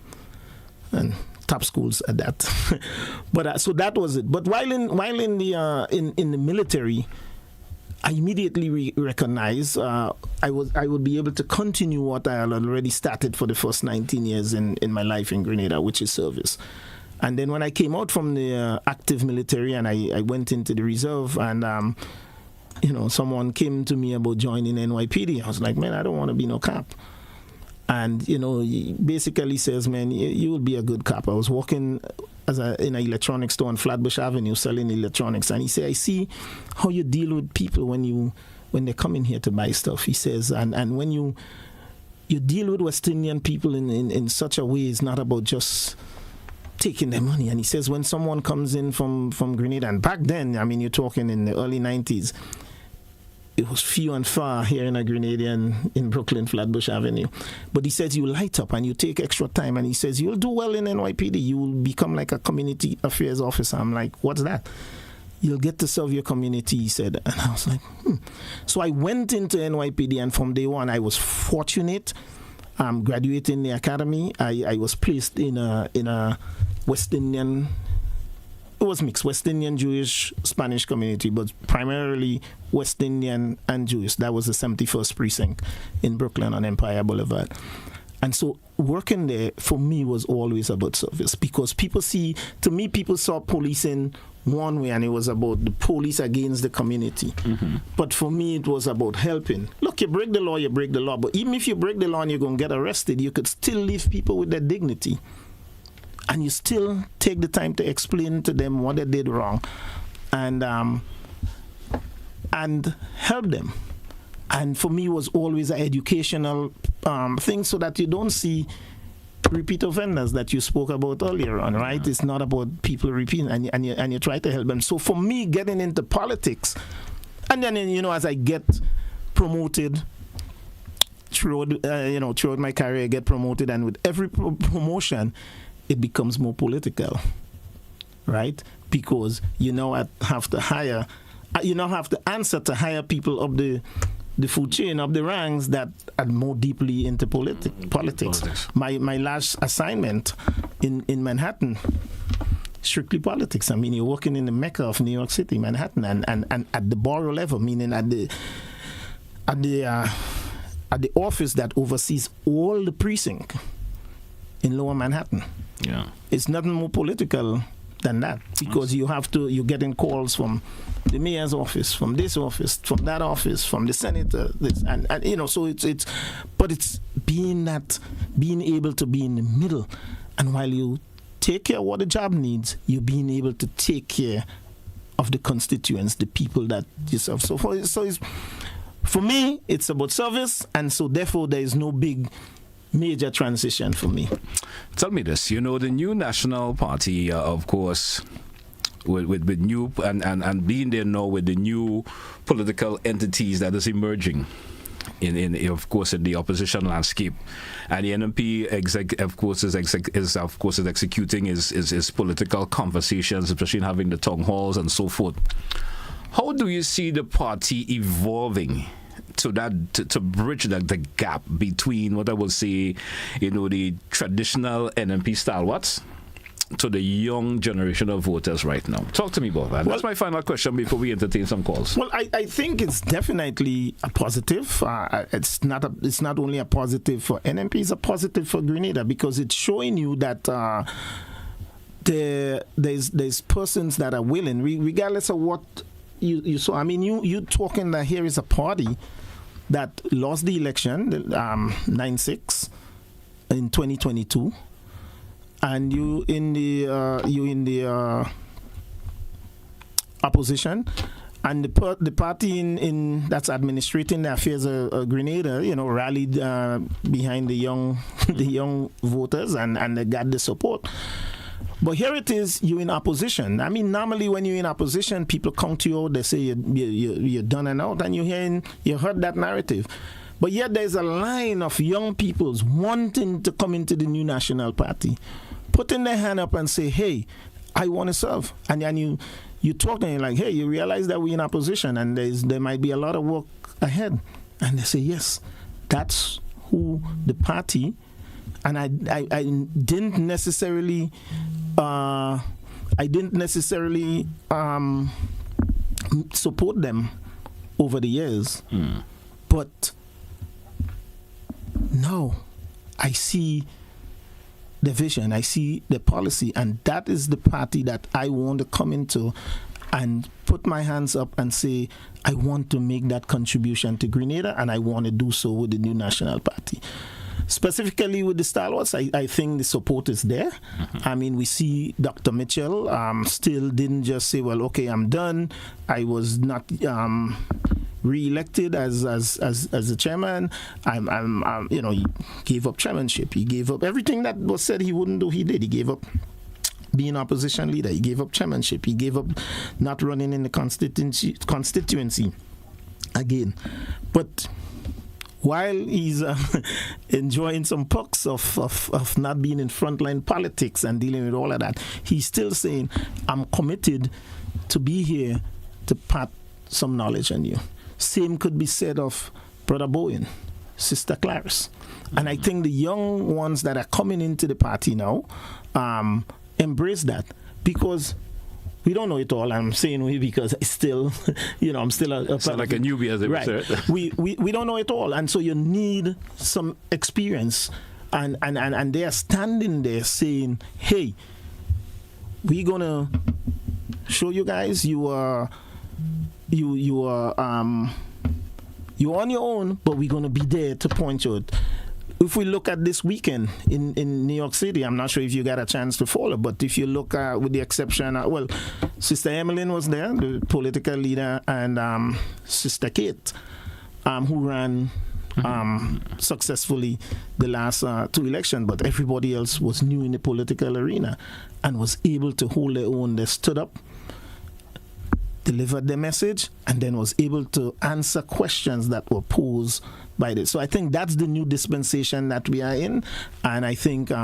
B: And top schools at that. But so that was it. But while in the military, I immediately recognized I would be able to continue what I had already started for the first 19 years in my life in Grenada, which is service. And then when I came out from the active military and I went into the reserve, and you know, someone came to me about joining NYPD, I was like, man, I don't want to be no cop. And you know, he basically says, man, you will be a good cop. I was working in an electronics store on Flatbush Avenue selling electronics, and he said, I see how you deal with people when they come in here to buy stuff. He says, and when you deal with West Indian people in such a way, it's not about just taking their money. And he says, when someone comes in from Grenada, and back then, I mean, you're talking in the early 90s, it was few and far here in a Grenadian in Brooklyn, Flatbush Avenue. But he says you light up and you take extra time. And he says you'll do well in NYPD. You will become like a community affairs officer. I'm like, what's that? You'll get to serve your community, he said. And I was like, So I went into NYPD, and from day one, I was fortunate. Graduating the academy, I was placed in a West Indian. It was mixed, West Indian, Jewish, Spanish community, but primarily West Indian and Jewish. That was the 71st precinct in Brooklyn on Empire Boulevard. And so working there, for me, was always about service, because people saw policing one way, and it was about the police against the community. But for me, it was about helping. Look, you break the law. But even if you break the law and you're going to get arrested, you could still leave people with their dignity. And you still take the time to explain to them what they did wrong, and help them. And for me, it was always an educational thing, so that you don't see repeat offenders that you spoke about earlier on, right? It's not about people repeating, and you try to help them. So for me, getting into politics, and then as I get promoted throughout my career, I get promoted, and with every promotion, it becomes more political, right? Because you now have to hire, you now have to answer to hire people up the food chain, of the ranks that are more deeply into politics. My last assignment in Manhattan, strictly politics. I mean, you're working in the Mecca of New York City, Manhattan, and at the borough level, meaning at the office that oversees all the precinct in Lower Manhattan.
A: Yeah,
B: it's nothing more political than that, because you're getting calls from the mayor's office, from this office, from that office, from the senator, so it's being able to be in the middle, and while you take care of what the job needs, you're being able to take care of the constituents, the people that you serve. For me, it's about service, and so therefore there is no big major transition for me.
A: Tell me this, the new National Party, of course, with new and being there now with the new political entities that is emerging in of course in the opposition landscape, and the NMP is executing his political conversations, especially in having the town halls and so forth. How do you see the party evolving to bridge the gap between what I will say, the traditional NMP stalwarts to the young generation of voters right now? Talk to me about that. That's my final question before we entertain some calls.
B: Well, I think it's definitely a positive. It's not only a positive for NMP, it's a positive for Grenada, because it's showing you that there's persons that are willing, regardless of what you saw. I mean, you talking that here is a party that lost the election 9-6 in 2022, and you in the opposition, and the party in that's administrating the affairs of Grenada, rallied behind the young voters, and they got the support. But here it is, you're in opposition. I mean, normally when you're in opposition, people come to you, they say you're done and out, and you heard that narrative. But yet there's a line of young people wanting to come into the new National Party, putting their hand up and say, hey, I want to serve. And then you talk and you're like, hey, you realize that we're in opposition and there might be a lot of work ahead. And they say, yes, that's who the party. And I didn't necessarily support them over the years, but now I see the vision, I see the policy, and that is the party that I want to come into and put my hands up and say, I want to make that contribution to Grenada, and I want to do so with the new National Party. Specifically with the stalwarts, I think the support is there. I mean, we see Dr. Mitchell still didn't just say, well, okay, I'm done. I was not re-elected as the chairman. He gave up chairmanship. He gave up everything that was said he wouldn't do. He did. He gave up being opposition leader. He gave up chairmanship. He gave up not running in the constituency again. But while he's enjoying some perks of not being in frontline politics and dealing with all of that, he's still saying, I'm committed to be here to pass some knowledge on you. Same could be said of Brother Bowen, Sister Clarice. And I think the young ones that are coming into the party now embrace that, because we don't know it all. I'm saying we because it's still, I'm still a
A: so like a newbie, as they would say.
B: We don't know it all, and so you need some experience, and they are standing there saying, "Hey, we're gonna show you guys you're on your own, but we're gonna be there to point you out." If we look at this weekend in New York City, I'm not sure if you got a chance to follow, but if you look with the exception, Sister Emmeline was there, the political leader, and Sister Kate, who ran successfully the last two elections, but everybody else was new in the political arena and was able to hold their own. They stood up, delivered their message, and then was able to answer questions that were posed by this. So I think that's the new dispensation that we are in, and I think we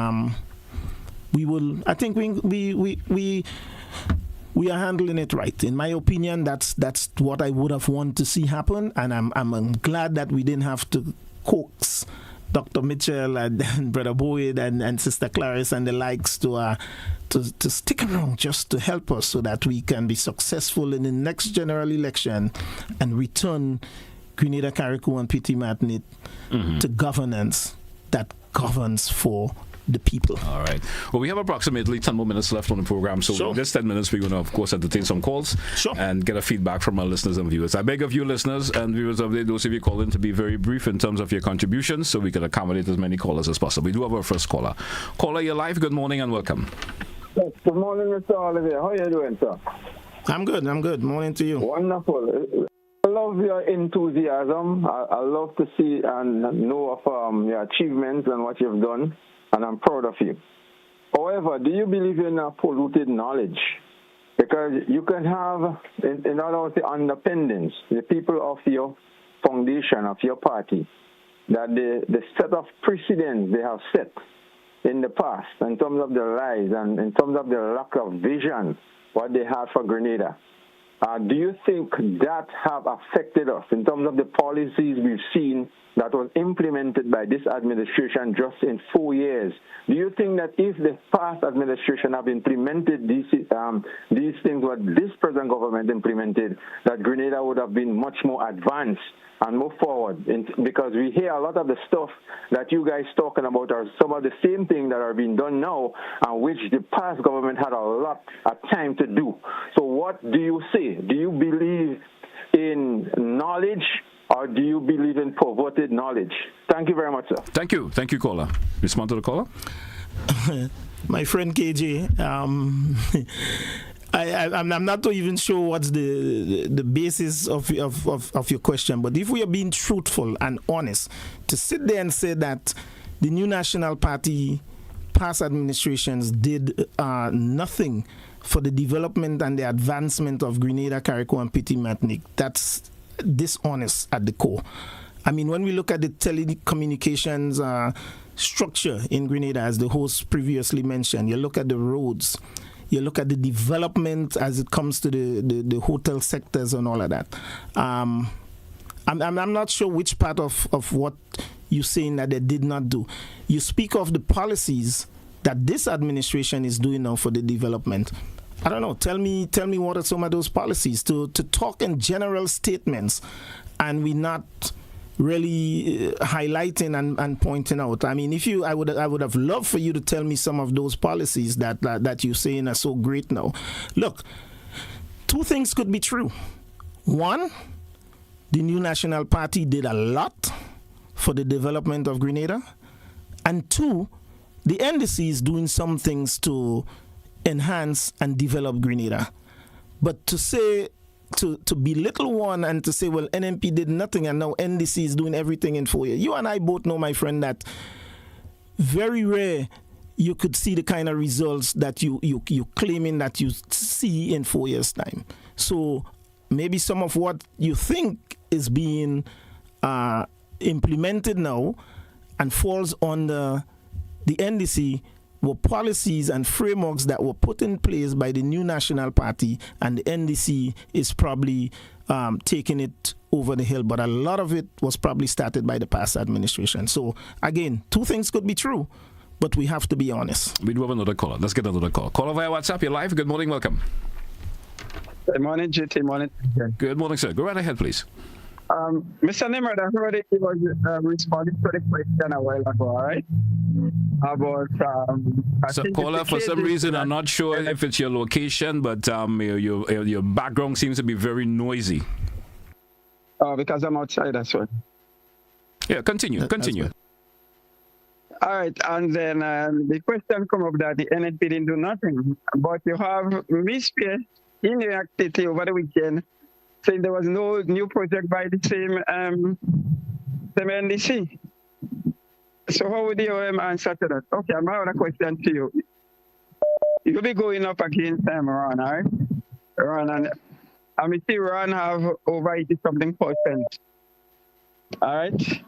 B: are handling it right. In my opinion, that's what I would have wanted to see happen, and I'm glad that we didn't have to coax Dr. Mitchell and Brother Boyd and Sister Clarice and the likes to stick around just to help us so that we can be successful in the next general election and return Grenada, Carriacou, and Petit Martinique to governance that governs for the people.
A: All right. Well, we have approximately 10 more minutes left on the program. So in this 10 minutes, we're going to, of course, entertain some calls and get a feedback from our listeners and viewers. I beg of you, listeners and viewers of those of you calling, to be very brief in terms of your contributions so we can accommodate as many callers as possible. We do have our first caller. Caller, you're live. Good morning and welcome.
K: Yes, good morning, Mr. Ollivierre. How are you doing, sir?
B: I'm good. Morning to you.
K: Wonderful. I love your enthusiasm. I love to see and know of your achievements and what you've done, and I'm proud of you. However, do you believe in polluted knowledge? Because you can have, in other words, the underpinnings, the people of your foundation, of your party, that the set of precedents they have set in the past in terms of their lives and in terms of their lack of vision, what they had for Grenada. Do you think that have affected us in terms of the policies we've seen that was implemented by this administration just in 4 years? Do you think that if the past administration have implemented these things what this present government implemented, that Grenada would have been much more advanced and move forward? Because we hear a lot of the stuff that you guys talking about are some of the same things that are being done now, and which the past government had a lot of time to do. So what do you say? Do you believe in knowledge, or do you believe in perverted knowledge? Thank you very much, sir.
A: Thank you, caller. Respond to the caller.
B: My friend KJ, I'm not even sure what's the basis of your question, but if we are being truthful and honest, to sit there and say that the New National Party past administrations did nothing for the development and the advancement of Grenada, Carriacou, and Petit Martinique, that's dishonest at the core. I mean, when we look at the telecommunications structure in Grenada, as the host previously mentioned, you look at the roads, you look at the development as it comes to the hotel sectors and all of that. I'm not sure which part of what you're saying that they did not do. You speak of the policies that this administration is doing now for the development. I don't know. Tell me what are some of those policies? To talk in general statements and we not really highlighting and pointing out. I mean, I would have loved for you to tell me some of those policies that you're saying are so great now. Look, two things could be true. One, the New National Party did a lot for the development of Grenada. And two, the NDC is doing some things to enhance and develop Grenada. But to say, to belittle one and to say, well, NNP did nothing and now NDC is doing everything in 4 years. You and I both know, my friend, that very rare you could see the kind of results that you claiming that you see in 4 years' time. So maybe some of what you think is being implemented now and falls under the NDC were policies and frameworks that were put in place by the New National Party, and the NDC is probably taking it over the hill. But a lot of it was probably started by the past administration. So, again, two things could be true, but we have to be honest.
A: We do have another caller. Let's get another call. Caller via WhatsApp. You're live. Good morning. Welcome.
L: Good morning, GT. Morning.
A: Good morning, sir. Go right ahead, please.
L: Mr. Nimrod, I heard he was responding to the question a while ago, all right? About
A: so caller, for some reason, I'm not sure if it's your location, but your background seems to be very noisy.
L: Oh, because I'm outside, that's why.
A: Yeah, continue.
L: All right, and then the question come up that the NNP didn't do nothing, but you have Miss Pierre in your activity over the weekend saying there was no new project by the same NDC. So how would you answer to that? Okay, I have a question to you. You'll be going up against Ron, all right? Ron, and I see Ron have over 80-something %. All right?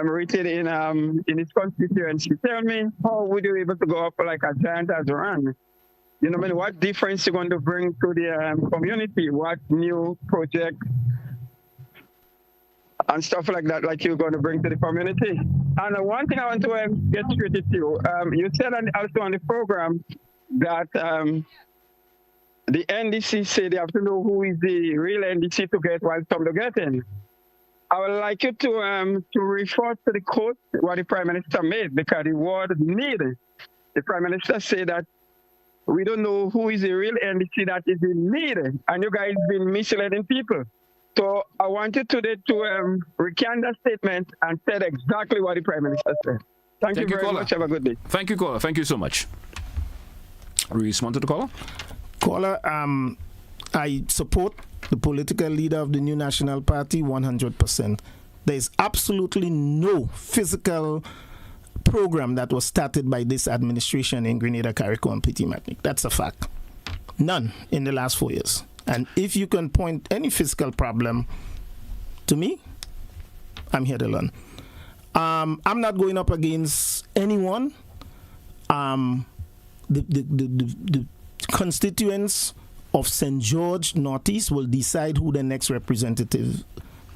L: Rated in his constituency. Tell me, how would you be able to go up like a giant as Ron? You know, what difference you're going to bring to the community? What new project and stuff like that, like you're going to bring to the community? And one thing I want to get straight to you, you said also on the program that the NDC say they have to know who is the real NDC to get while some to get in. I would like you to refer to the quote what the Prime Minister made, because the word need. The Prime Minister said that we don't know who is the real NDC that is in need, and you guys been misleading people. So I want you today to recant that statement and said exactly what the Prime Minister said. Thank you very much. Have a good day.
A: Thank you, caller. Thank you so much. Respond to the caller.
B: Caller, I support the political leader of the New National Party 100%. There is absolutely no physical program that was started by this administration in Grenada, Carriacou, and Petit Martinique. That's a fact. None in the last 4 years. And if you can point any physical problem to me, I'm here to learn. I'm not going up against anyone. The constituents of St. George Northeast will decide who the next representative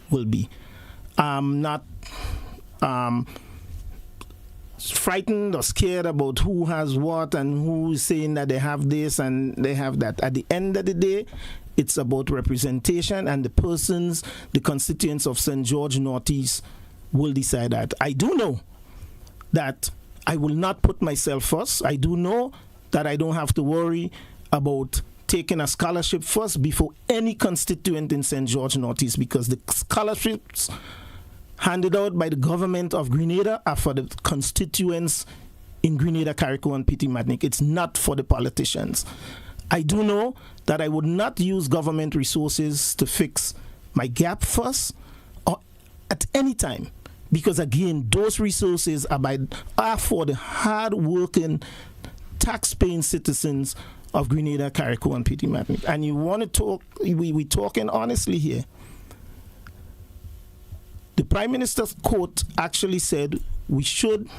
B: will be. I'm not frightened or scared about who has what and who is saying that they have this and they have that. At the end of the day, it's about representation, and the constituents of St. George Northeast will decide that. I do know that I will not put myself first. I do know that I don't have to worry about taking a scholarship first before any constituent in St. George Northeast, because the scholarships handed out by the government of Grenada are for the constituents in Grenada, Carriacou, and Petit Martinique. It's not for the politicians. I do know that I would not use government resources to fix my gap first or at any time, because again, those resources are for the hard-working, tax-paying citizens of Grenada, Carriacou, and Petit Martinique. And you want to talk, we're talking honestly here. The Prime Minister's quote actually said we should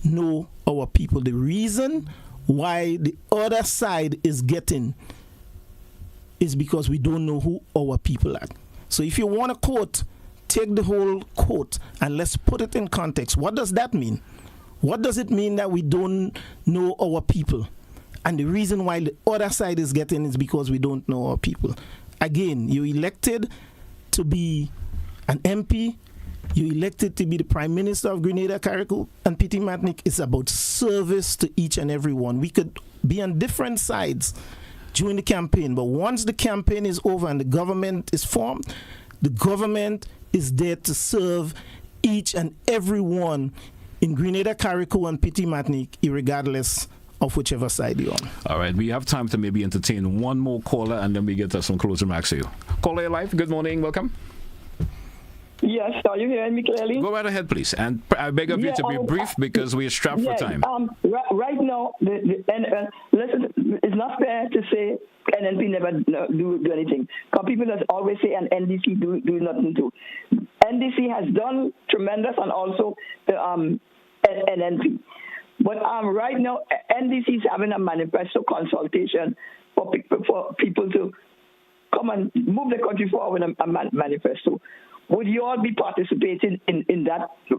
B: know our people. The reason why the other side is getting is because we don't know who our people are. So if you want a quote, take the whole quote and let's put it in context. What does that mean? What does it mean that we don't know our people? And the reason why the other side is getting is because we don't know our people. Again, you elected to be an MP, you elected to be the Prime Minister of Grenada, Carriacou, and Petit Martinique. It's about service to each and every one. We could be on different sides during the campaign, but once the campaign is over and the government is formed, the government is there to serve each and every one in Grenada, Carriacou, and Petit Martinique, irregardless of whichever side you're on.
A: All right, we have time to maybe entertain one more caller, and then we get some closing remarks to you. Caller live, good morning, welcome.
M: Yes, are you hearing me clearly?
A: Go right ahead, please. And I beg of you to be brief because we are strapped for time.
M: Right now, listen, it's not fair to say NNP never do anything. Because people always say an NDC do nothing too. NDC has done tremendous, and also the NNP. But right now, NDC is having a manifesto consultation for people to come and move the country forward with a manifesto. Would you all be participating in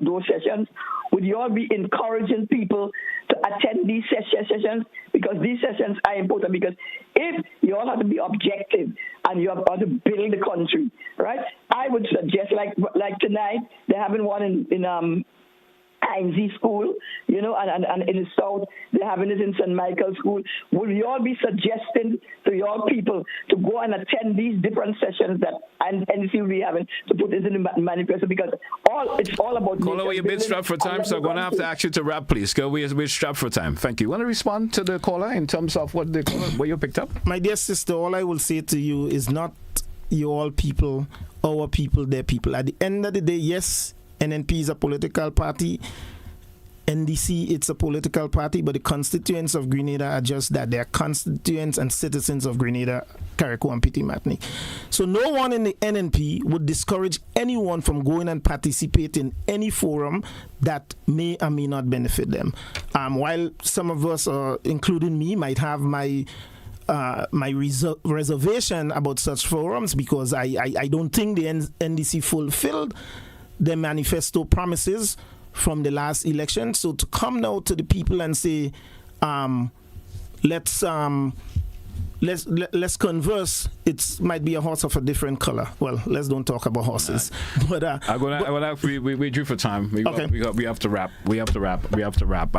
M: those sessions? Would you all be encouraging people to attend these sessions? Because these sessions are important, because if you all have to be objective and you have to build the country, right? I would suggest, like tonight, they're having one in INZ school, and in the south, they're having it in St. Michael's school. Will you all be suggesting to your people to go and attend these different sessions that NDC will be having to put into the manifesto? Because it's all about...
A: Caller, we're a bit strapped for time, so I'm going to have to ask you to wrap, please. We're strapped for time. Thank you. Want to respond to the caller in terms of what you picked up?
B: My dear sister, all I will say to you is you all people, our people, their people. At the end of the day, yes, NNP is a political party. NDC, it's a political party, but the constituents of Grenada are just that. They're constituents and citizens of Grenada, Carriacou, and Petit Matney. So no one in the NNP would discourage anyone from going and participate in any forum that may or may not benefit them. While some of us, including me, might have my reservation about such forums because I don't think the NDC fulfilled their manifesto promises from the last election. So to come now to the people and say, let's converse, it might be a horse of a different color. Well, let's don't talk about horses. But
A: we drew for time. We have to wrap.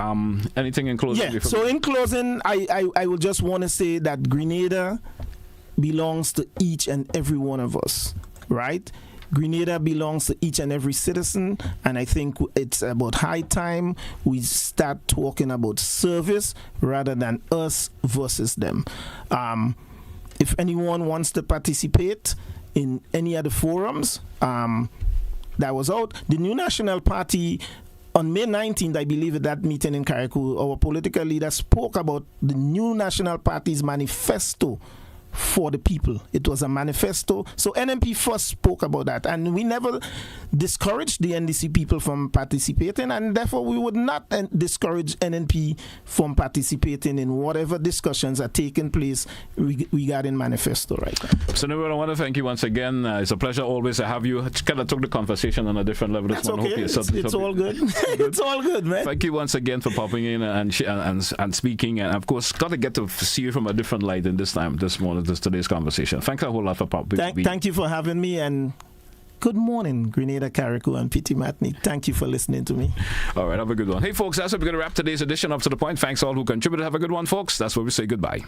A: Anything in closing?
B: Yeah. So in closing, I will just want to say that Grenada belongs to each and every one of us, right? Grenada belongs to each and every citizen, and I think it's about high time we start talking about service rather than us versus them. If anyone wants to participate in any of the forums, that was out. The New National Party, on May 19th, I believe, at that meeting in Carriacou, our political leader spoke about the New National Party's manifesto for the people. It was a manifesto. So NNP first spoke about that, and we never discouraged the NDC people from participating, and therefore we would not discourage NNP from participating in whatever discussions are taking place regarding manifesto right now.
A: So Nimrod, I want to thank you once again. It's a pleasure always to have you. Kind of took the conversation on a different level.
B: That's okay. It's all good. It's all good, man.
A: Thank you once again for popping in and speaking, and of course got to get to see you from a different light in this morning. Today's conversation. Thanks a whole lot for popping.
B: Thank you for having me, and good morning, Grenada, Carriacou, and Petit Matney. Thank you for listening to me.
A: All right, have a good one. Hey, folks, that's how we're going to wrap today's edition of To The Point. Thanks all who contributed. Have a good one, folks. That's where we say goodbye.